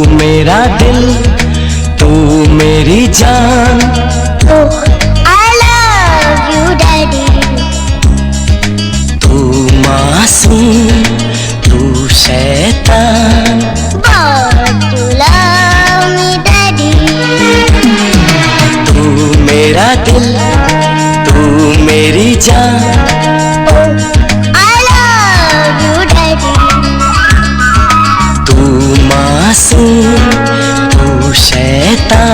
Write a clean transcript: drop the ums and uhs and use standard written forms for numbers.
मेरा दिल, तू मेरी जान। I love you daddy। तू मासूम, तू शैतान। But you love me daddy। तू मेरा दिल,